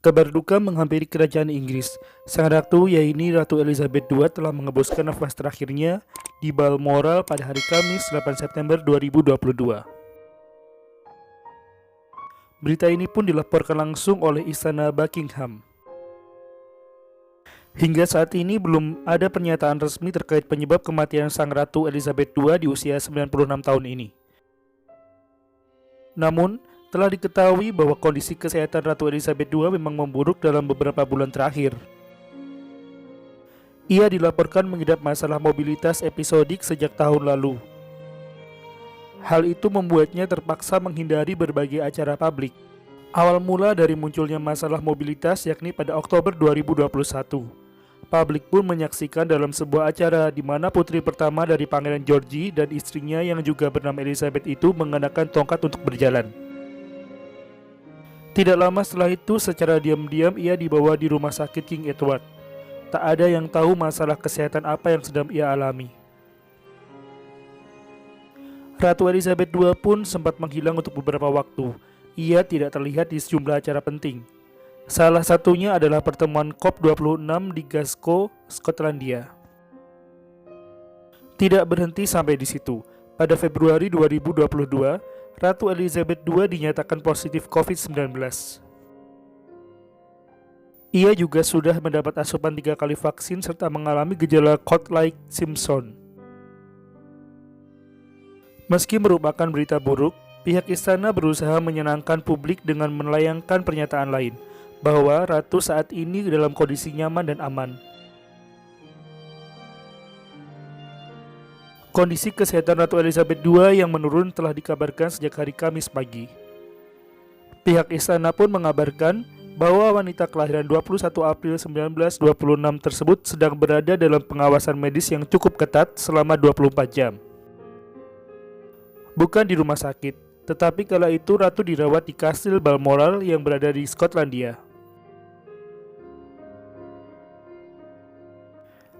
Kabar duka menghampiri kerajaan Inggris. Sang ratu, yaitu Ratu Elizabeth II, telah mengembuskan nafas terakhirnya di Balmoral pada hari Kamis 8 September 2022. Berita ini pun dilaporkan langsung oleh Istana Buckingham. Hingga saat ini belum ada pernyataan resmi terkait penyebab kematian Sang Ratu Elizabeth II di usia 96 tahun ini. Namun, telah diketahui bahwa kondisi kesehatan Ratu Elizabeth II memang memburuk dalam beberapa bulan terakhir. Ia dilaporkan mengidap masalah mobilitas episodik sejak tahun lalu. Hal itu membuatnya terpaksa menghindari berbagai acara publik. Awal mula dari munculnya masalah mobilitas yakni pada Oktober 2021. Publik pun menyaksikan dalam sebuah acara di mana putri pertama dari Pangeran George dan istrinya yang juga bernama Elizabeth itu mengenakan tongkat untuk berjalan. Tidak lama setelah itu, secara diam-diam ia dibawa di rumah sakit King Edward. Tak ada yang tahu masalah kesehatan apa yang sedang ia alami. Ratu Elizabeth II pun sempat menghilang untuk beberapa waktu. Ia tidak terlihat di sejumlah acara penting. Salah satunya adalah pertemuan COP26 di Glasgow, Skotlandia. Tidak berhenti sampai di situ. Pada Februari 2022, Ratu Elizabeth II dinyatakan positif COVID-19. Ia juga sudah mendapat asupan 3 kali vaksin serta mengalami gejala cold-like symptoms. Meski merupakan berita buruk, pihak istana berusaha menyenangkan publik dengan melayangkan pernyataan lain, bahwa Ratu saat ini dalam kondisi nyaman dan aman. Kondisi kesehatan Ratu Elizabeth II yang menurun telah dikabarkan sejak hari Kamis pagi. Pihak istana pun mengabarkan bahwa wanita kelahiran 21 April 1926 tersebut sedang berada dalam pengawasan medis yang cukup ketat selama 24 jam. Bukan di rumah sakit, tetapi kala itu Ratu dirawat di Kastil Balmoral yang berada di Skotlandia.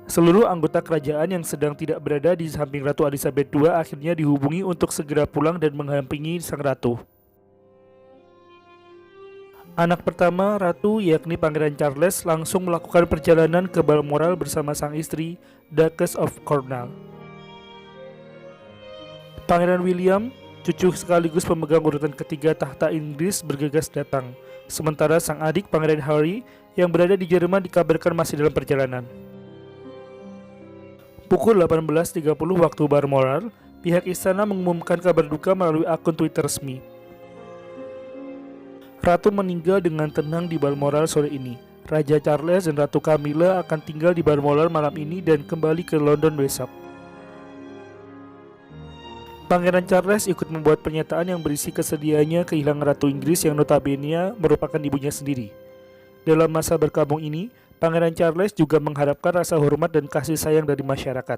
Seluruh anggota kerajaan yang sedang tidak berada di samping Ratu Elizabeth II akhirnya dihubungi untuk segera pulang dan mendampingi sang ratu. Anak pertama Ratu, yakni Pangeran Charles, langsung melakukan perjalanan ke Balmoral bersama sang istri, Duchess of Cornwall. Pangeran William, cucu sekaligus pemegang urutan ketiga tahta Inggris, bergegas datang, sementara sang adik Pangeran Harry yang berada di Jerman dikabarkan masih dalam perjalanan. Pukul 18.30 waktu Balmoral, pihak istana mengumumkan kabar duka melalui akun Twitter resmi. Ratu meninggal dengan tenang di Balmoral sore ini. Raja Charles dan Ratu Camilla akan tinggal di Balmoral malam ini dan kembali ke London besok. Pangeran Charles ikut membuat pernyataan yang berisi kesedihannya kehilangan Ratu Inggris yang notabene merupakan ibunya sendiri. Dalam masa berkabung ini, Pangeran Charles juga mengharapkan rasa hormat dan kasih sayang dari masyarakat.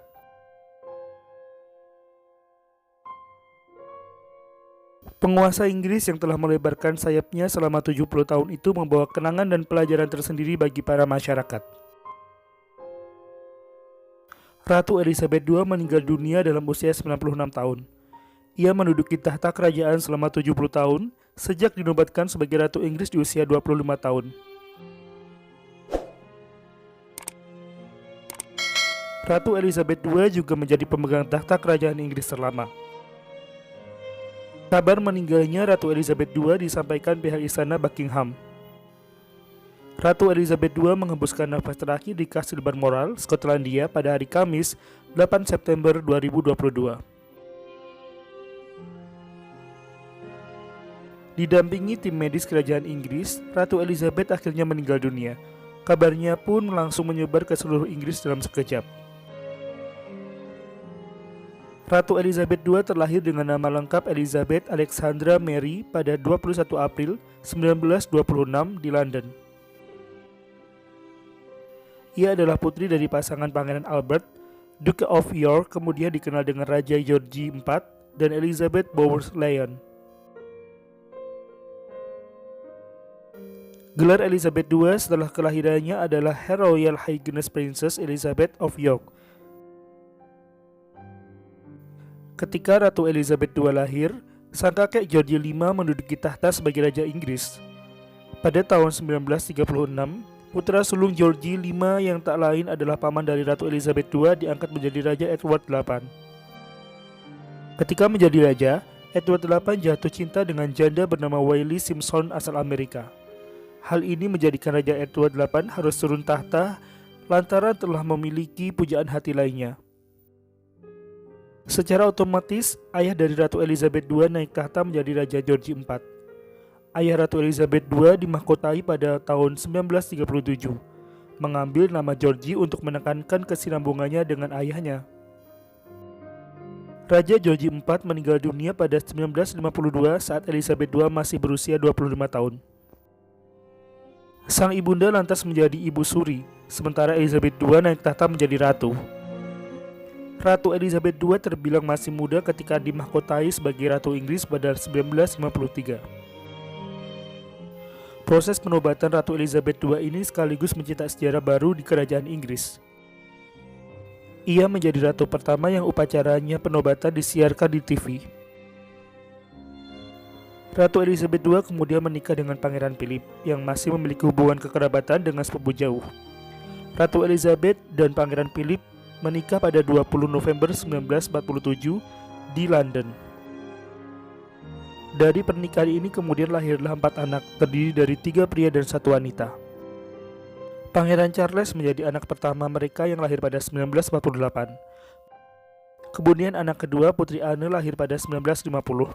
Penguasa Inggris yang telah melebarkan sayapnya selama 70 tahun itu membawa kenangan dan pelajaran tersendiri bagi para masyarakat. Ratu Elizabeth II meninggal dunia dalam usia 96 tahun. Ia menduduki tahta kerajaan selama 70 tahun sejak dinobatkan sebagai Ratu Inggris di usia 25 tahun. Ratu Elizabeth II juga menjadi pemegang tahta kerajaan Inggris terlama. Kabar meninggalnya Ratu Elizabeth II disampaikan pihak istana Buckingham. Ratu Elizabeth II menghembuskan nafas terakhir di Kastil Balmoral, Skotlandia pada hari Kamis, 8 September 2022. Didampingi tim medis kerajaan Inggris, Ratu Elizabeth akhirnya meninggal dunia. Kabarnya pun langsung menyebar ke seluruh Inggris dalam sekejap. Ratu Elizabeth II terlahir dengan nama lengkap Elizabeth Alexandra Mary pada 21 April 1926 di London. Ia adalah putri dari pasangan Pangeran Albert, Duke of York, kemudian dikenal dengan Raja George IV, dan Elizabeth Bowes-Lyon. Gelar Elizabeth II setelah kelahirannya adalah Her Royal Highness Princess Elizabeth of York. Ketika Ratu Elizabeth II lahir, sang kakek George V menduduki tahta sebagai Raja Inggris. Pada tahun 1936, putra sulung George V yang tak lain adalah paman dari Ratu Elizabeth II diangkat menjadi Raja Edward VIII. Ketika menjadi raja, Edward VIII jatuh cinta dengan janda bernama Wiley Simpson asal Amerika. Hal ini menjadikan Raja Edward VIII harus turun tahta lantaran telah memiliki pujaan hati lainnya. Secara otomatis, ayah dari Ratu Elizabeth II naik tahta menjadi Raja George IV. Ayah Ratu Elizabeth II dimahkotai pada tahun 1937, mengambil nama George untuk menekankan kesinambungannya dengan ayahnya. Raja George IV meninggal dunia pada 1952 saat Elizabeth II masih berusia 25 tahun. Sang ibunda lantas menjadi ibu suri, sementara Elizabeth II naik tahta menjadi ratu. Ratu Elizabeth II terbilang masih muda ketika dimahkotai sebagai Ratu Inggris pada 1953. Proses penobatan Ratu Elizabeth II ini sekaligus mencetak sejarah baru di kerajaan Inggris. Ia menjadi ratu pertama yang upacaranya penobatan disiarkan di TV. Ratu Elizabeth II kemudian menikah dengan Pangeran Philip yang masih memiliki hubungan kekerabatan dengan sepupu jauh. Ratu Elizabeth dan Pangeran Philip menikah pada 20 November 1947 di London. Dari pernikahan ini kemudian lahirlah 4 anak, terdiri dari 3 pria dan 1 wanita. Pangeran Charles menjadi anak pertama mereka yang lahir pada 1948. Kemudian anak kedua, Putri Anne, lahir pada 1950.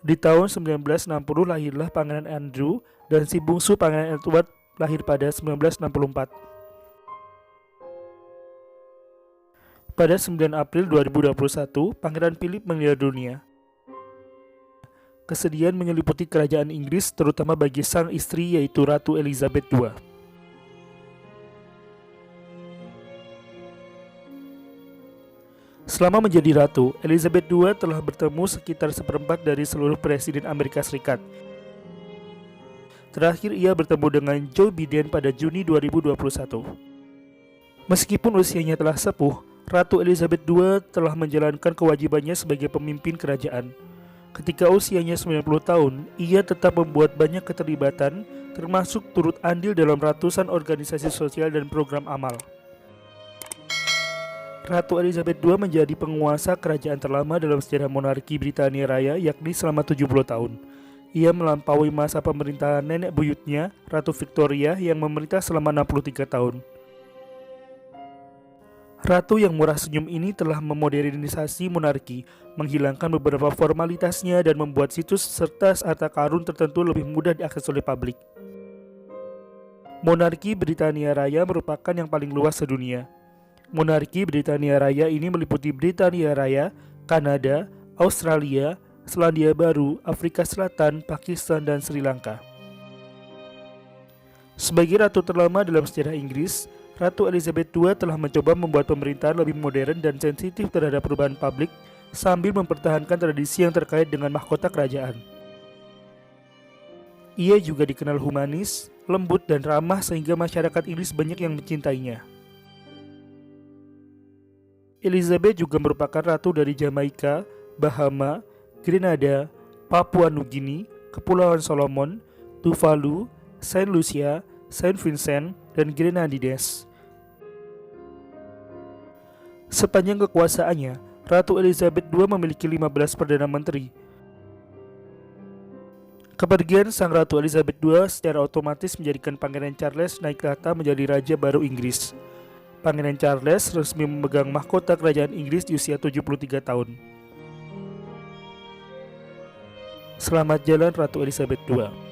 Di tahun 1960 lahirlah Pangeran Andrew dan si bungsu Pangeran Edward lahir pada 1964. Pada 9 April 2021, Pangeran Philip meninggal dunia. Kesedihan menyeliputi kerajaan Inggris terutama bagi sang istri yaitu Ratu Elizabeth II. Selama menjadi ratu, Elizabeth II telah bertemu sekitar seperempat dari seluruh presiden Amerika Serikat. Terakhir ia bertemu dengan Joe Biden pada Juni 2021. Meskipun usianya telah sepuh, Ratu Elizabeth II telah menjalankan kewajibannya sebagai pemimpin kerajaan. Ketika usianya 90 tahun, ia tetap membuat banyak keterlibatan, termasuk turut andil dalam ratusan organisasi sosial dan program amal. Ratu Elizabeth II menjadi penguasa kerajaan terlama dalam sejarah monarki Britania Raya, yakni selama 70 tahun. Ia melampaui masa pemerintahan nenek buyutnya, Ratu Victoria, yang memerintah selama 63 tahun. Ratu yang murah senyum ini telah memodernisasi monarki, menghilangkan beberapa formalitasnya dan membuat situs serta harta karun tertentu lebih mudah diakses oleh publik. Monarki Britania Raya merupakan yang paling luas sedunia. Monarki Britania Raya ini meliputi Britania Raya, Kanada, Australia, Selandia Baru, Afrika Selatan, Pakistan, dan Sri Lanka. Sebagai ratu terlama dalam sejarah Inggris, Ratu Elizabeth II telah mencoba membuat pemerintahan lebih modern dan sensitif terhadap perubahan publik sambil mempertahankan tradisi yang terkait dengan mahkota kerajaan. Ia juga dikenal humanis, lembut, dan ramah sehingga masyarakat Inggris banyak yang mencintainya. Elizabeth juga merupakan ratu dari Jamaika, Bahama, Grenada, Papua Nugini, Kepulauan Solomon, Tuvalu, Saint Lucia, Saint Vincent, dan Grenadines. Sepanjang kekuasaannya, Ratu Elizabeth II memiliki 15 Perdana Menteri. Kepergian Sang Ratu Elizabeth II secara otomatis menjadikan Pangeran Charles naik tahta menjadi Raja baru Inggris. Pangeran Charles resmi memegang mahkota kerajaan Inggris di usia 73 tahun. Selamat jalan Ratu Elizabeth II.